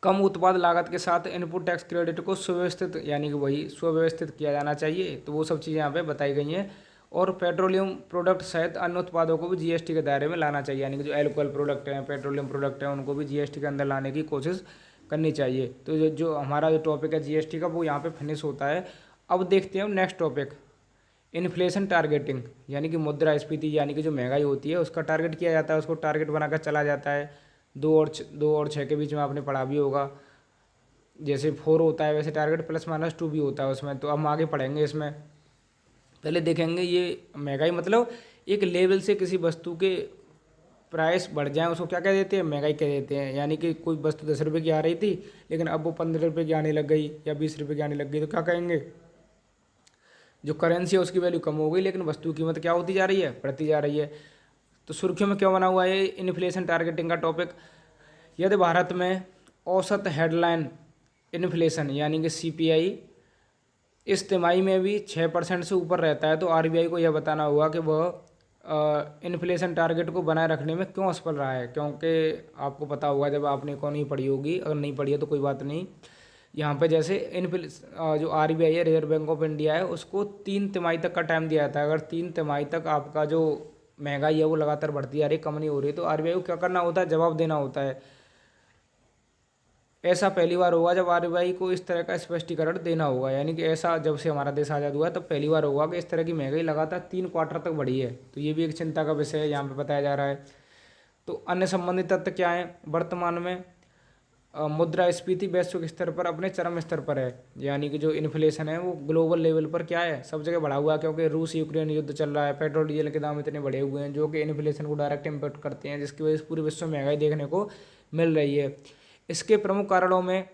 कम उत्पाद लागत के साथ इनपुट टैक्स क्रेडिट को सुव्यवस्थित, यानी कि वही सुव्यवस्थित किया जाना चाहिए। तो वो सब चीज़ें यहाँ पे बताई गई हैं। और पेट्रोलियम प्रोडक्ट सहित अन्य उत्पादों को भी जीएसटी के दायरे में लाना चाहिए। यानी कि जो एल्कोहल प्रोडक्ट हैं, पेट्रोलियम प्रोडक्ट हैं, उनको भी जीएसटी के अंदर लाने की कोशिश करनी चाहिए। तो जो हमारा जो टॉपिक है जीएसटी का, वो यहाँ पे फिनिश होता है। अब देखते हैं नेक्स्ट टॉपिक, इन्फ्लेशन टारगेटिंग। यानी कि मुद्रास्फीति, यानी कि जो महंगाई होती है उसका टारगेट किया जाता है, उसको टारगेट बनाकर चला जाता है। 2 और 6 के बीच में आपने पढ़ा भी होगा। जैसे 4 होता है वैसे टारगेट +-2 भी होता है उसमें। तो हम आगे पढ़ेंगे इसमें। पहले देखेंगे ये महंगाई मतलब एक लेवल से किसी वस्तु के प्राइस बढ़ जाए उसको क्या कह देते हैं, महंगाई कह देते हैं। यानी कि कोई वस्तु 10 रुपये की आ रही थी लेकिन अब वो 15 रुपये की आने लग गई या 20 रुपये की आने लग गई, तो क्या कहेंगे, जो करेंसी है उसकी वैल्यू कम हो गई लेकिन वस्तु की कीमत क्या होती जा रही है, बढ़ती जा रही है। तो सुर्खियों में क्यों बना हुआ है इन्फ्लेशन टारगेटिंग का टॉपिक। यदि भारत में औसत हेडलाइन इन्फ्लेशन यानी कि सीपीआई इस तिमाही में भी 6% से ऊपर रहता है तो आरबीआई को यह बताना होगा कि वह इन्फ्लेशन टारगेट को बनाए रखने में क्यों असफल रहा है। क्योंकि आपको पता होगा, जब आपने इकोनॉमी पढ़ी होगी, अगर नहीं पढ़ी है तो कोई बात नहीं, यहाँ पे जैसे जो आरबीआई है, रिजर्व बैंक ऑफ इंडिया है, उसको 3 तिमाही तक का टाइम दिया जाता है। अगर 3 तिमाही तक आपका जो महंगाई है वो लगातार बढ़ती आ रही, कम नहीं हो रही, तो आरबीआई को क्या करना होता है, जवाब देना होता है। ऐसा पहली बार होगा जब आरबीआई को इस तरह का स्पष्टीकरण देना होगा। यानी कि ऐसा जब से हमारा देश आज़ाद हुआ है तब पहली बार होगा कि इस तरह की महंगाई लगातार 3 क्वार्टर तक बढ़ी है। तो ये भी एक चिंता का विषय है, यहाँ पे बताया जा रहा है। तो अन्य संबंधित तथ्य क्या है, वर्तमान में मुद्रास्फीति वैश्विक स्तर पर अपने चरम स्तर पर है। यानी कि जो इन्फ्लेशन है वो ग्लोबल लेवल पर क्या है, सब जगह बढ़ा हुआ है। क्योंकि रूस यूक्रेन युद्ध चल रहा है, पेट्रोल डीजल के दाम इतने बढ़े हुए हैं जो कि इन्फ्लेशन को डायरेक्ट इम्पैक्ट करते हैं, जिसकी वजह से पूरे विश्व में महंगाई देखने को मिल रही है। इसके प्रमुख कारणों में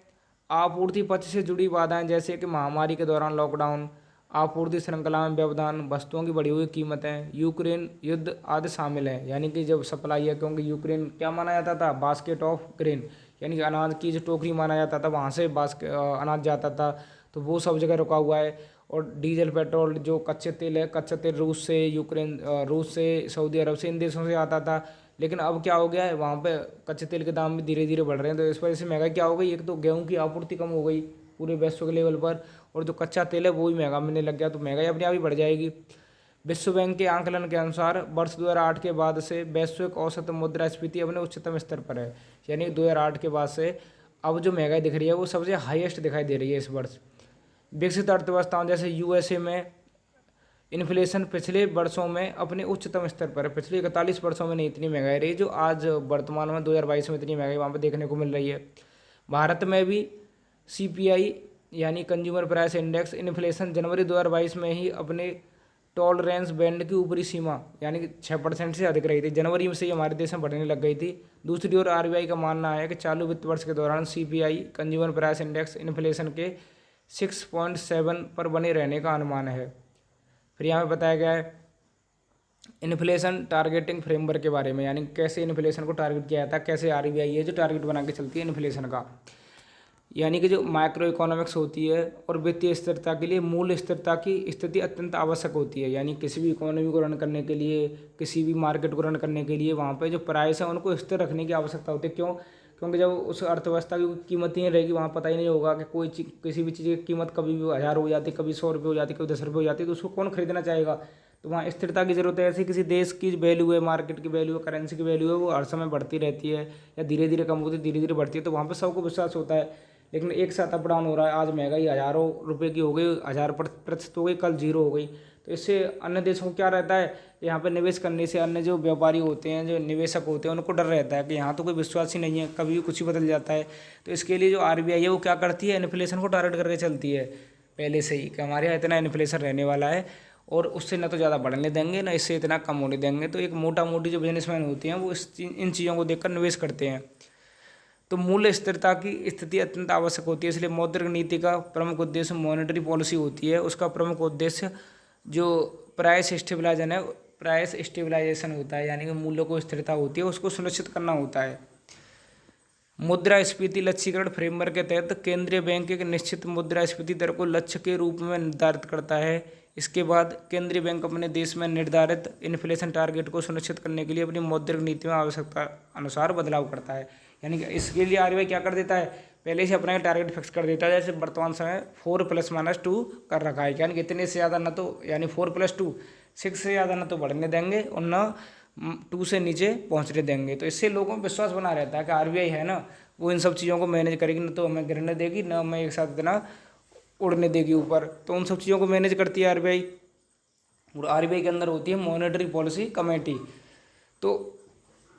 आपूर्ति पक्ष से जुड़ी बाधाएं, जैसे कि महामारी के दौरान लॉकडाउन, आपूर्ति श्रृंखला में व्यवधान, वस्तुओं की बढ़ी हुई कीमतें, यूक्रेन युद्ध आदि शामिल हैं। यानी कि जब सप्लाई है, क्योंकि यूक्रेन क्या माना जाता था, बास्केट ऑफ ग्रेन, यानी कि अनाज की जो टोकरी माना जाता था, वहाँ से अनाज जाता था, तो वो सब जगह रुका हुआ है। और डीजल पेट्रोल जो कच्चे तेल है, कच्चा तेल रूस से, रूस से, सऊदी अरब से, इन देशों से आता था। लेकिन अब क्या हो गया है, वहाँ पे कच्चे तेल के दाम भी धीरे धीरे बढ़ रहे हैं। तो इस वजह से महंगाई क्या हो गई, एक तो गेहूं की आपूर्ति कम हो गई पूरे वैश्विक लेवल पर, और जो कच्चा तेल है वो भी महंगा मिलने लग गया, तो महंगाई अपने आप ही बढ़ जाएगी। विश्व बैंक के आंकलन के अनुसार वर्ष 2008 के बाद से वैश्विक औसत मुद्रास्फीति अपने उच्चतम स्तर पर है। यानी 2008 के बाद से अब जो महंगाई दिख रही है वो सबसे हाईएस्ट दिखाई दे रही है इस वर्ष। विकसित अर्थव्यवस्थाओं जैसे यूएसए में इन्फ्लेशन पिछले वर्षों में अपने उच्चतम स्तर पर है। पिछले 41 वर्षों में नहीं इतनी महंगाई रही जो आज वर्तमान में 2022 में इतनी महंगाई वहाँ पर देखने को मिल रही है। भारत में भी सीपीआई यानी कंज्यूमर प्राइस इंडेक्स इन्फ्लेशन जनवरी 2022 में ही अपने टॉलरेंस बैंड की ऊपरी सीमा यानी कि 6% से अधिक रही थी। जनवरी में से ही हमारे देश में बढ़ने लग गई थी। दूसरी ओर आरबीआई का मानना है कि चालू वित्त वर्ष के दौरान CPI consumer price index inflation के 6.7 पर बने रहने का अनुमान है। फिर यहाँ पे बताया गया है इन्फ्लेशन टारगेटिंग फ्रेमवर्क के बारे में, यानी कैसे इन्फ्लेशन को टारगेट किया जाता है, कैसे आरबीआई है जो टारगेट बना के चलती है इन्फ्लेशन का। यानी कि जो माइक्रो इकोनॉमिक्स होती है और वित्तीय स्थिरता के लिए मूल स्थिरता की स्थिति अत्यंत आवश्यक होती है। यानी किसी भी इकोनॉमी को रन करने के लिए, किसी भी मार्केट को रन करने के लिए वहाँ पे जो प्राइस है उनको स्थिर रखने की आवश्यकता होती है। क्यों? क्योंकि जब उस अर्थव्यवस्था की कीमत ही नहीं रहेगी, वहाँ पता ही नहीं होगा कि कोई चीज़, किसी भी चीज़ की कीमत कभी भी 1000 हो जाती, कभी 100 रुपये हो जाती, कभी 10 रुपये हो जाती, तो उसको कौन खरीदना चाहेगा। तो वहाँ स्थिरता की जरूरत है। ऐसे किसी देश की वैल्यू है, मार्केट की वैल्यू है, करेंसी की वैल्यू है, वो हर समय बढ़ती रहती है या धीरे धीरे कम होती है, धीरे धीरे बढ़ती है, तो वहाँ पर सबको विश्वास होता है। लेकिन एक साथ अप डाउन हो रहा है, आज महंगाई हज़ारों रुपए की हो गई, 1000% हो गई, कल 0 हो गई, तो इससे अन्य देशों को क्या रहता है, यहाँ पे निवेश करने से अन्य जो व्यापारी होते हैं, जो निवेशक होते हैं, उनको डर रहता है कि यहाँ तो कोई विश्वास ही नहीं है, कभी भी कुछ ही बदल जाता है। तो इसके लिए जो आरबीआई है वो क्या करती है, इन्फ्लेशन को टारगेट करके चलती है पहले से ही कि हमारे यहाँ इतना इन्फ्लेशन रहने वाला है और उससे ना तो ज़्यादा बढ़ने देंगे ना इससे इतना कम होने देंगे। तो एक मोटा मोटी जो बिजनेसमैन होते हैं वो इन चीज़ों को देखकर निवेश करते हैं। तो मूल्य स्थिरता की स्थिति अत्यंत आवश्यक होती है। इसलिए मौद्रिक नीति का प्रमुख उद्देश्य मॉनेटरी पॉलिसी होती है। उसका प्रमुख उद्देश्य जो प्राइस स्टेबलाइजेशन होता है, यानी कि मूल्य को स्थिरता होती है उसको सुनिश्चित करना होता है। मुद्रास्फीति लक्ष्यीकरण फ्रेमवर्क के तहत केंद्रीय बैंक एक निश्चित मुद्रास्फीति दर को लक्ष्य के रूप में निर्धारित करता है। इसके बाद केंद्रीय बैंक अपने देश में निर्धारित इन्फ्लेशन टारगेट को सुनिश्चित करने के लिए अपनी मौद्रिक नीति में आवश्यकता अनुसार बदलाव करता है। यानी कि इसके लिए आरबीआई क्या कर देता है, पहले से अपना टारगेट फिक्स कर देता है। जैसे वर्तमान समय 4+-2 कर रखा है, यानी कि इतने से ज़्यादा ना तो, यानी 4+2 6 से ज़्यादा ना तो बढ़ने देंगे और ना 2 से नीचे पहुँचने देंगे। तो इससे लोगों में विश्वास बना रहता है कि आरबीआई है ना, वो इन सब चीज़ों को मैनेज करेगी, ना तो हमें गिरने देगी, ना हमें एक साथ इतना उड़ने देगी ऊपर। तो उन सब चीज़ों को मैनेज करती है आरबीआई। और आरबीआई के अंदर होती है मॉनेटरी पॉलिसी कमेटी, तो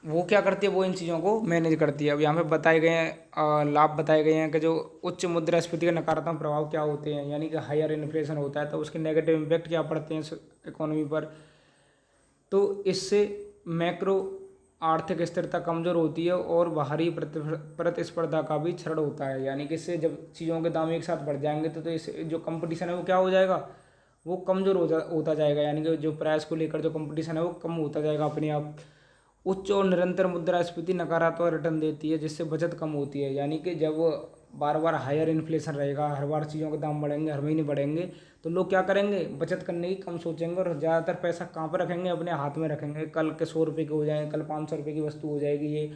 वो क्या करती है, वो इन चीज़ों को मैनेज करती है। अब यहाँ पे बताए गए हैं लाभ बताए गए हैं कि जो उच्च मुद्रास्फीति के नकारात्मक प्रभाव क्या होते हैं, यानी कि हायर इन्फ्लेशन होता है तो उसके नेगेटिव इम्पैक्ट क्या पड़ते हैं इकोनॉमी पर। तो इससे मैक्रो आर्थिक स्थिरता कमज़ोर होती है और बाहरी प्रतिस्पर्धा का भी क्षरण होता है। यानी कि इससे जब चीज़ों के दाम एक साथ बढ़ जाएंगे तो इससे जो कंपटीशन है वो क्या हो जाएगा, वो कमज़ोर होता जाएगा। यानी कि जो प्राइस को लेकर जो कंपटीशन है वो कम होता जाएगा अपने आप। उच्च और निरंतर मुद्रास्फीति नकारात्मक रिटर्न देती है, जिससे बचत कम होती है। यानी कि जब बार बार हायर इन्फ्लेशन रहेगा, हर बार चीज़ों के दाम बढ़ेंगे, हर महीने बढ़ेंगे, तो लोग क्या करेंगे, बचत करने की कम सोचेंगे और ज़्यादातर पैसा कहाँ पर रखेंगे, अपने हाथ में रखेंगे। कल के 100 रुपये के हो जाएंगे, कल 500 रुपये की वस्तु हो जाएगी ये,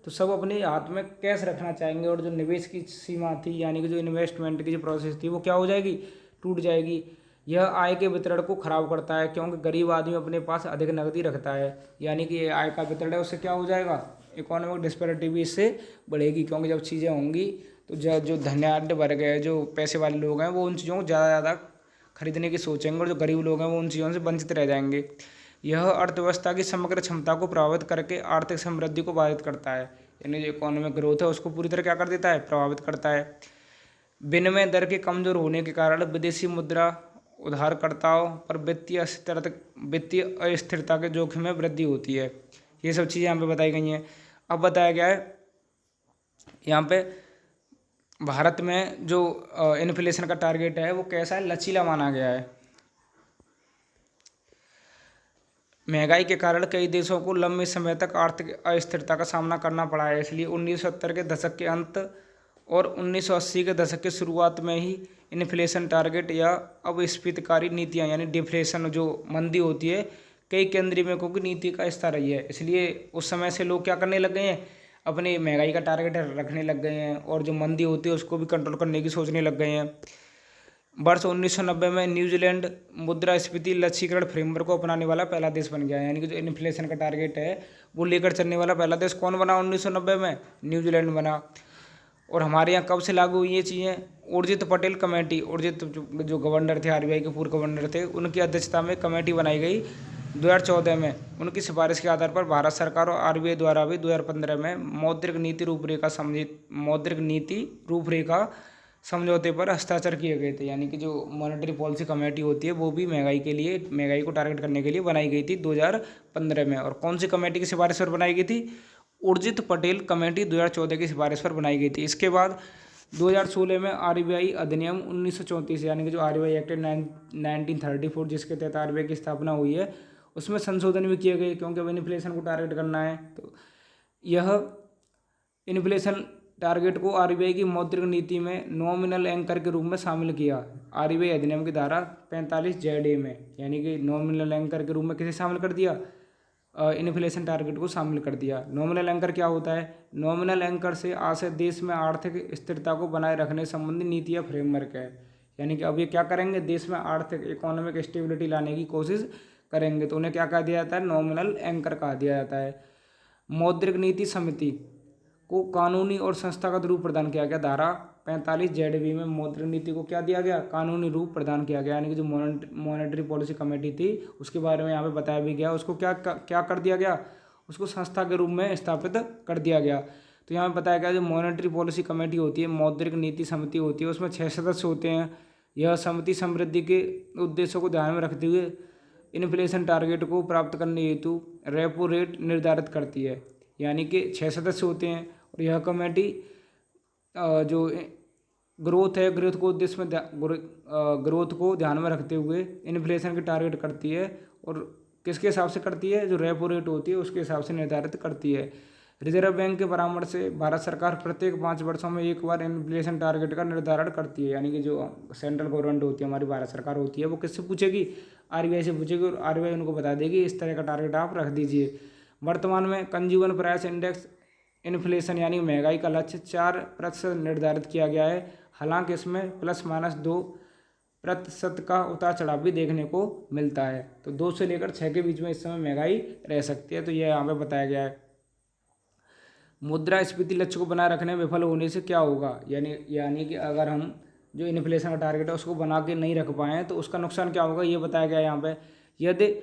तो सब अपने हाथ में कैश रखना चाहेंगे। और जो निवेश की सीमा थी, यानी कि जो इन्वेस्टमेंट की जो प्रोसेस थी, वो क्या हो जाएगी, टूट जाएगी। यह आय के वितरण को खराब करता है, क्योंकि गरीब आदमी अपने पास अधिक नकदी रखता है। यानी कि ये आय का वितरण है, उससे क्या हो जाएगा, इकोनॉमिक डिस्पैरिटी भी इससे बढ़ेगी। क्योंकि जब चीज़ें होंगी तो जो धनाढ्य वर्ग है, जो पैसे वाले लोग हैं, वो उन चीज़ों को ज़्यादा ज़्यादा खरीदने की सोचेंगे और जो गरीब लोग हैं वो उन चीज़ों से वंचित रह जाएंगे। यह अर्थव्यवस्था की समग्र क्षमता को प्रभावित करके आर्थिक समृद्धि को बाधित करता है। यानी जो इकोनॉमिक ग्रोथ है उसको पूरी तरह क्या कर देता है, प्रभावित करता है। विनिमय दर के कमज़ोर होने के कारण विदेशी मुद्रा उधारकर्ताओं पर वित्तीय अस्थिरता के जोखिम में वृद्धि होती है। ये सब चीज़ें यहाँ पे बताई गई हैं। अब बताया गया है यहाँ पे भारत में जो इन्फ्लेशन का टारगेट है वो कैसा है, लचीला माना गया है। महंगाई के कारण कई देशों को लंबे समय तक आर्थिक अस्थिरता का सामना करना पड़ा है। इसलिए 1970 के दशक के अंत और 1980 के दशक की शुरुआत में ही इन्फ्लेशन टारगेट या अपस्फीतकारी नीतियाँ, यानी डिफ्लेशन जो मंदी होती है, कई केंद्रीय बैंकों की नीति का हिस्सा रही है। इसलिए उस समय से लोग क्या करने लग गए हैं, अपने महंगाई का टारगेट रखने लग गए हैं और जो मंदी होती है उसको भी कंट्रोल करने की सोचने लग गए हैं। वर्ष 1990 में न्यूजीलैंड मुद्रास्फीति लक्ष्यीकरण फ्रेमवर्क को अपनाने वाला पहला देश बन गया है। यानी कि जो इन्फ्लेशन का टारगेट है वो लेकर चलने वाला पहला देश कौन बना 1990 में, न्यूजीलैंड बना। और हमारे यहाँ कब से लागू हुई ये चीज़ें, उर्जित पटेल कमेटी, उर्जित जो गवर्नर थे, आरबीआई के पूर्व गवर्नर थे, उनकी अध्यक्षता में कमेटी बनाई गई 2014 में। उनकी सिफारिश के आधार पर भारत सरकार और आरबीआई द्वारा भी 2015 में मौद्रिक नीति रूपरेखा समझौते पर हस्ताक्षर किए गए थे। यानी कि जो मॉनेटरी पॉलिसी कमेटी होती है वो भी महंगाई को टारगेट करने के लिए बनाई गई थी 2015 में। और कौन सी कमेटी की सिफारिश पर बनाई गई थी, उर्जित पटेल कमेटी 2014 की सिफारिश पर बनाई गई थी। इसके बाद 2016 में आरबीआई अधिनियम 1934, यानी कि जो आरबीआई एक्ट 1934 जिसके तहत आरबीआई की स्थापना हुई है, उसमें संशोधन भी किए गए, क्योंकि अब इन्फ्लेशन को टारगेट करना है। तो यह इन्फ्लेशन टारगेट को आरबीआई की मौद्रिक नीति में नॉमिनल एंकर के रूप में शामिल किया, आरबीआई अधिनियम की धारा 45 में। यानी कि नॉमिनल एंकर के रूप में किसे शामिल कर दिया, इन्फ्लेशन टारगेट को शामिल कर दिया। नॉमिनल एंकर क्या होता है, नॉमिनल एंकर से आशय देश में आर्थिक स्थिरता को बनाए रखने संबंधी नीति या फ्रेमवर्क है। यानी कि अब ये क्या करेंगे, देश में आर्थिक इकोनॉमिक स्टेबिलिटी लाने की कोशिश करेंगे, तो उन्हें क्या कहा दिया जाता है, नॉमिनल एंकर कहा दिया जाता है। मौद्रिक नीति समिति को कानूनी और संस्थागत रूप प्रदान किया गया। धारा 45 में मौद्रिक नीति को क्या दिया गया, कानूनी रूप प्रदान किया गया। यानी कि जो मॉनेटरी पॉलिसी कमेटी थी उसके बारे में यहाँ पे बताया भी गया, उसको क्या कर दिया गया, उसको संस्था के रूप में स्थापित कर दिया गया। तो यहाँ पे बताया गया जो मॉनेटरी पॉलिसी कमेटी होती है, मौद्रिक नीति समिति होती है, उसमें 6 सदस्य होते हैं। यह समिति समृद्धि के उद्देश्यों को ध्यान में रखते हुए इन्फ्लेशन टारगेट को प्राप्त करने हेतु रेपो रेट निर्धारित करती है। यानी कि 6 सदस्य होते हैं और यह कमेटी जो ग्रोथ है, ग्रोथ को ध्यान में रखते हुए इन्फ्लेशन की टारगेट करती है। और किसके हिसाब से करती है, जो रेपो रेट होती है उसके हिसाब से निर्धारित करती है। रिजर्व बैंक के परामर्श से भारत सरकार प्रत्येक 5 वर्षों में एक बार इन्फ्लेशन टारगेट का निर्धारण करती है। यानी कि जो सेंट्रल गवर्नमेंट होती है, हमारी भारत सरकार होती है, वो किससे पूछेगी? आरबीआई से पूछेगी, और आरबीआई उनको बता देगी इस तरह का टारगेट आप रख दीजिए। वर्तमान में कंज्यूमर प्राइस इंडेक्स इन्फ्लेशन यानी महंगाई का लक्ष्य 4% निर्धारित किया गया है। हालांकि इसमें ±2% का उतार चढ़ाव भी देखने को मिलता है। तो 2 से लेकर 6 के बीच में इस समय महंगाई रह सकती है। तो यह यहाँ पे बताया गया है। मुद्रास्फीति लक्ष्य को बनाए रखने में विफल होने से क्या होगा? यानी कि अगर हम जो इन्फ्लेशन का टारगेट है उसको बना के नहीं रख पाए तो उसका नुकसान क्या होगा, ये बताया गया है यहाँ पे। यदि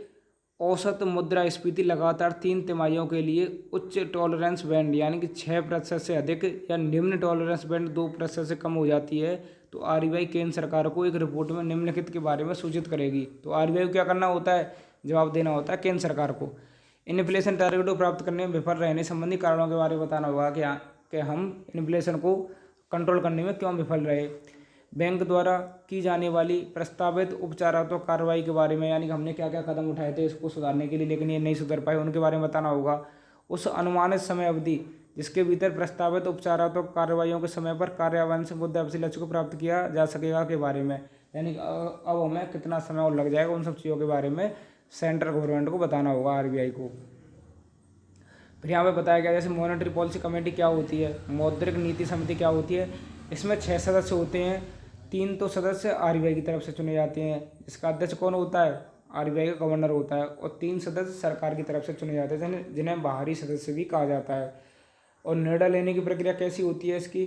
औसत मुद्रास्फीति लगातार 3 तिमाहियों के लिए उच्च टॉलरेंस बैंड यानी कि 6% से अधिक या निम्न टॉलरेंस बैंड 2% से कम हो जाती है तो आरबीआई केंद्र सरकार को एक रिपोर्ट में निम्नलिखित के बारे में सूचित करेगी। तो आरबीआई को क्या करना होता है? जवाब देना होता है केंद्र सरकार को। इन्फ्लेशन टारगेट को प्राप्त करने में विफल रहने संबंधी कारणों के बारे में बताना होगा कि हम इन्फ्लेशन को कंट्रोल करने में क्यों विफल रहे। बैंक द्वारा की जाने वाली प्रस्तावित उपचारात्मक कार्रवाई के बारे में, यानी कि हमने क्या क्या कदम उठाए थे इसको सुधारने के लिए लेकिन ये नहीं सुधर पाए, उनके बारे में बताना होगा। उस अनुमानित समय अवधि जिसके भीतर प्रस्तावित उपचारात्मक कार्रवाइयों के समय पर कार्यान्वयन से मुद्रास्फीति लक्ष्य को प्राप्त किया जा सकेगा के बारे में, यानी अब हमें कितना समय और लग जाएगा, उन सब चीज़ों के बारे में सेंट्रल गवर्नमेंट को बताना होगा, आरबीआई को। फिर यहाँ पे बताया गया जैसे मॉनेटरी पॉलिसी कमेटी क्या होती है, मौद्रिक नीति समिति क्या होती है। इसमें 6 सदस्य होते हैं, 3 तो सदस्य आरबीआई की तरफ से चुने जाते हैं। इसका अध्यक्ष कौन होता है? आरबीआई का गवर्नर होता है। और 3 सदस्य सरकार की तरफ से चुने जाते हैं जिन्हें बाहरी सदस्य भी कहा जाता है। और निर्णय लेने की प्रक्रिया कैसी होती है इसकी?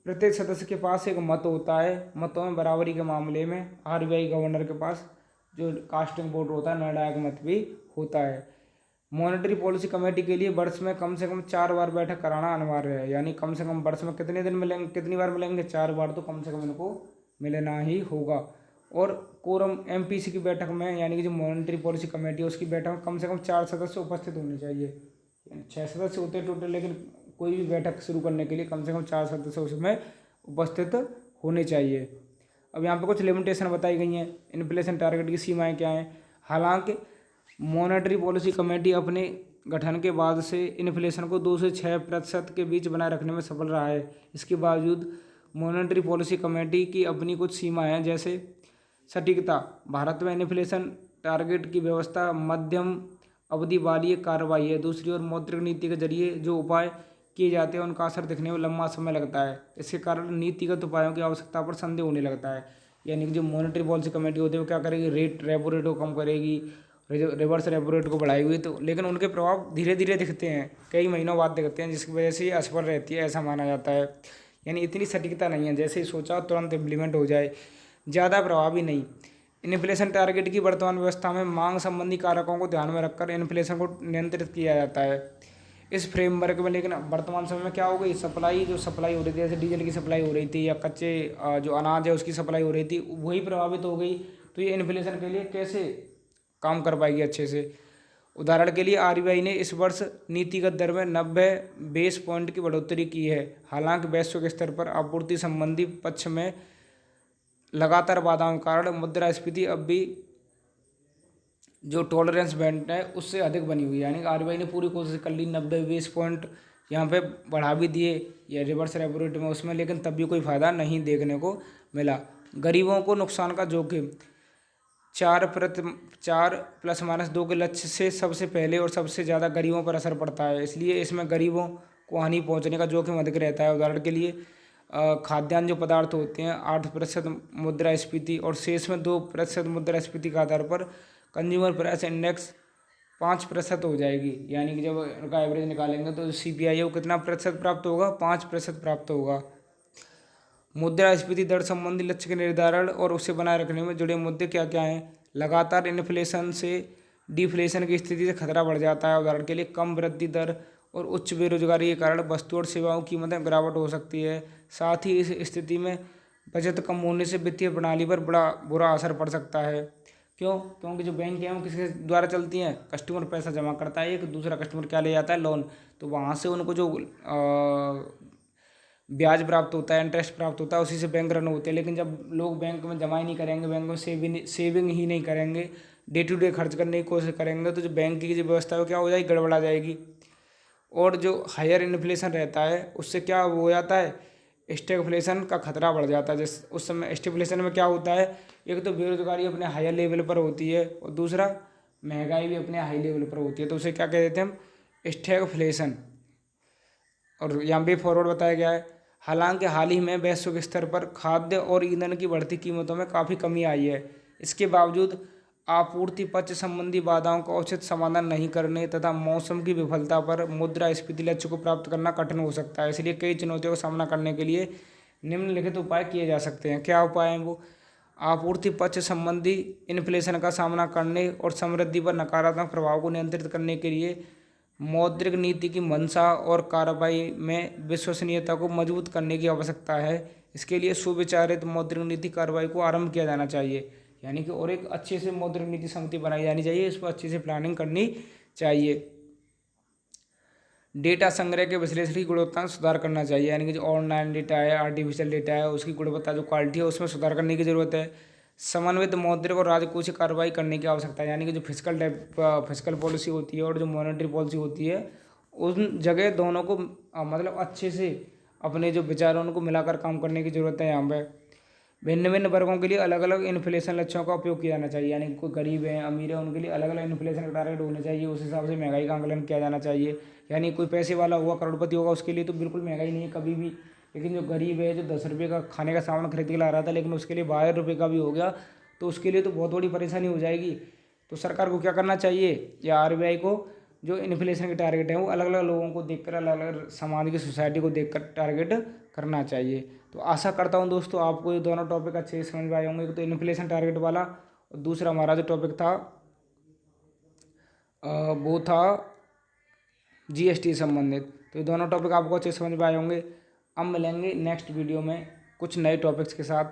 प्रत्येक सदस्य के पास एक मत होता है। मतों में बराबरी के मामले में आरबीआई गवर्नर के पास जो कास्टिंग वोट होता है, निर्णायक मत भी होता है। मॉनेटरी पॉलिसी कमेटी के लिए वर्ष में कम से कम 4 बार बैठक कराना अनिवार्य है। यानी कम से कम वर्ष में कितने दिन मिलेंगे, कितनी बार मिलेंगे? 4 बार तो कम से कम इनको मिलना ही होगा। और कोरम एमपीसी की बैठक में, यानी कि जो मॉनेटरी पॉलिसी कमेटी है उसकी बैठक में कम से कम 4 सदस्य उपस्थित होने चाहिए। 6 सदस्य होते हैं टोटल, लेकिन कोई भी बैठक शुरू करने के लिए कम से कम 4 सदस्य उसमें उपस्थित होने चाहिए। अब यहाँ पे कुछ लिमिटेशन बताई गई हैं। इन्फ्लेशन टारगेट की सीमाएं क्या हैं? हालांकि मॉनेटरी पॉलिसी कमेटी अपने गठन के बाद से इन्फ्लेशन को 2 से 6% के बीच बनाए रखने में सफल रहा है। इसके बावजूद मॉनेटरी पॉलिसी कमेटी की अपनी कुछ सीमाएं हैं, जैसे सटीकता। भारत में इन्फ्लेशन टारगेट की व्यवस्था मध्यम अवधि वाली एक कार्रवाई है। दूसरी ओर मौद्रिक नीति के जरिए जो उपाय किए जाते हैं उनका असर दिखने में लंबा समय लगता है। इसके कारण नीतिगत उपायों की आवश्यकता पर संदेह होने लगता है। यानी कि जो मॉनेटरी पॉलिसी कमेटी होती है वो क्या करेगी? रेपो रेट को कम करेगी, रिवर्स रेपो रेट को बढ़ाई हुई, तो लेकिन उनके प्रभाव धीरे धीरे दिखते हैं, कई महीनों बाद दिखते हैं, जिसकी वजह से ये असफल रहती है, ऐसा माना जाता है। यानी इतनी सटीकता नहीं है, जैसे ही सोचा तुरंत इम्प्लीमेंट हो जाए, ज़्यादा प्रभावी नहीं। इन्फ्लेशन टारगेट की वर्तमान व्यवस्था में मांग संबंधी कारकों को ध्यान में रखकर इन्फ्लेशन को नियंत्रित किया जाता है इस फ्रेमवर्क में। लेकिन वर्तमान समय में क्या हो गई, सप्लाई हो रही थी, जैसे डीजल की सप्लाई हो रही थी या कच्चे जो अनाज है उसकी सप्लाई हो रही थी, वही प्रभावित हो गई। तो ये इन्फ्लेशन के लिए कैसे काम कर पाएगी अच्छे से? उदाहरण के लिए आरबीआई ने इस वर्ष नीतिगत दर में 90 बेस पॉइंट की बढ़ोतरी की है। हालांकि वैश्विक स्तर पर आपूर्ति संबंधी पक्ष में लगातार बाधाओं के कारण मुद्रास्फीति अब भी जो टॉलरेंस बैंड है उससे अधिक बनी हुई है। यानी आरबीआई ने पूरी कोशिश कर ली, 90 बेस पॉइंट यहाँ पे बढ़ा भी दिए या रिवर्स रेपो रेट में उसमें, लेकिन तब भी कोई फ़ायदा नहीं देखने को मिला। गरीबों को नुकसान का जोखिम 4 ±2 के लक्ष्य से सबसे पहले और सबसे ज़्यादा गरीबों पर असर पड़ता है, इसलिए इसमें गरीबों को हानि पहुँचने का जोखिम अधिक रहता है। उदाहरण के लिए खाद्यान्न जो पदार्थ होते हैं 8% मुद्रास्फीति और शेष में 2% मुद्रास्फीति के आधार पर कंज्यूमर प्राइस इंडेक्स 5% हो जाएगी। यानी कि जब उनका एवरेज निकालेंगे तो सीपीआई है वो कितना प्रतिशत प्राप्त होगा? 5% प्राप्त होगा। मुद्रास्फीति दर संबंधी लक्ष्य के निर्धारण और उसे बनाए रखने में जुड़े मुद्दे क्या क्या हैं? लगातार इन्फ्लेशन से डिफ्लेशन की स्थिति से खतरा बढ़ जाता है। उदाहरण के लिए कम वृद्धि दर और उच्च बेरोजगारी के कारण वस्तु और सेवाओं की कीमतें गिरावट हो सकती है। साथ ही इस स्थिति में बचत कम होने से वित्तीय प्रणाली पर बड़ा बुरा असर पड़ सकता है। क्यों? क्योंकि जो बैंक हैं वो किसके द्वारा चलती हैं? कस्टमर पैसा जमा करता है, एक दूसरा कस्टमर क्या ले जाता है? लोन। तो वहाँ से उनको जो ब्याज प्राप्त होता है, इंटरेस्ट प्राप्त होता है, उसी से बैंक रन होते हैं। लेकिन जब लोग बैंक में जमा ही नहीं करेंगे, बैंक में सेविंग ही नहीं करेंगे, डे टू डे खर्च करने की कोशिश करेंगे, तो जो बैंक की जो व्यवस्था है वो क्या हो जाएगी? गड़बड़ा जाएगी। और जो हायर इन्फ्लेशन रहता है उससे क्या हो जाता है, स्टैगफ्लेशन का खतरा बढ़ जाता है। जैसे उस समय स्टैगफ्लेशन में क्या होता है, एक तो बेरोजगारी अपने हायर लेवल पर होती है और दूसरा महंगाई भी अपने हाई लेवल पर होती है, तो उसे क्या कह देते हैं हम, स्टैगफ्लेशन। और यहाँ पे फॉरवर्ड बताया गया है, हालांकि हाल ही में वैश्विक स्तर पर खाद्य और ईंधन की बढ़ती कीमतों में काफ़ी कमी आई है, इसके बावजूद आपूर्ति पक्ष संबंधी बाधाओं का उचित समाधान नहीं करने तथा मौसम की विफलता पर मुद्रास्फीति लक्ष्य को प्राप्त करना कठिन हो सकता है। इसलिए कई चुनौतियों का सामना करने के लिए निम्नलिखित उपाय किए जा सकते हैं। क्या उपाय हैं वो, आपूर्ति पक्ष संबंधी इन्फ्लेशन का सामना करने और समृद्धि पर नकारात्मक प्रभाव को नियंत्रित करने के लिए मौद्रिक नीति की मंशा और कार्रवाई में विश्वसनीयता को मजबूत करने की आवश्यकता है। इसके लिए सुविचारित मौद्रिक नीति कार्रवाई को आरंभ किया जाना चाहिए, यानी कि और एक अच्छे से मौद्रिक नीति समिति बनाई जानी चाहिए, इस पर अच्छे से प्लानिंग करनी चाहिए। डेटा संग्रह के विश्लेषण की गुणवत्ता में सुधार करना चाहिए, यानी कि जो ऑनलाइन डेटा है, आर्टिफिशियल डेटा है, उसकी गुणवत्ता जो क्वालिटी है उसमें सुधार करने की जरूरत है। समन्वित मौद्रिक और राजकोषीय कार्रवाई करने की आवश्यकता है, यानी कि जो फिजिकल पॉलिसी होती है और जो मॉनेटरी पॉलिसी होती है उन जगह दोनों को मतलब अच्छे से अपने जो विचार हैं उनको मिलाकर काम करने की ज़रूरत है। यहाँ पे भिन्न भिन्न वर्गों के लिए अलग अलग इन्फ्लेशन लक्ष्यों का उपयोग किया जाना चाहिए, यानी कोई गरीब है अमीर है उनके लिए अलग अलग इन्फ्लेशन का टारगेट होना चाहिए, उस हिसाब से महंगाई का आंकलन किया जाना चाहिए। यानी कोई पैसे वाला हुआ करोड़पति होगा उसके लिए तो बिल्कुल महंगाई नहीं है कभी भी, लेकिन जो गरीब है जो 10 रुपये का खाने का सामान खरीद के ला रहा था लेकिन उसके लिए 12 रुपये का भी हो गया तो उसके लिए तो बहुत बड़ी परेशानी हो जाएगी। तो सरकार को क्या करना चाहिए, या आरबीआई को जो इन्फ्लेशन के टारगेट हैं वो अलग अलग लोगों को देखकर, अलग अलग समाज की सोसाइटी को देखकर टारगेट करना चाहिए। तो आशा करता हूँ दोस्तों आपको ये दोनों टॉपिक अच्छे से समझ में आए होंगे। एक तो इन्फ्लेशन टारगेट वाला और दूसरा हमारा जो टॉपिक था वो था जीएसटी संबंधित। तो ये दोनों टॉपिक आपको अच्छे से समझ में आए होंगे। अब मिलेंगे नेक्स्ट वीडियो में कुछ नए टॉपिक्स के साथ,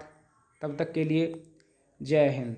तब तक के लिए जय हिंद।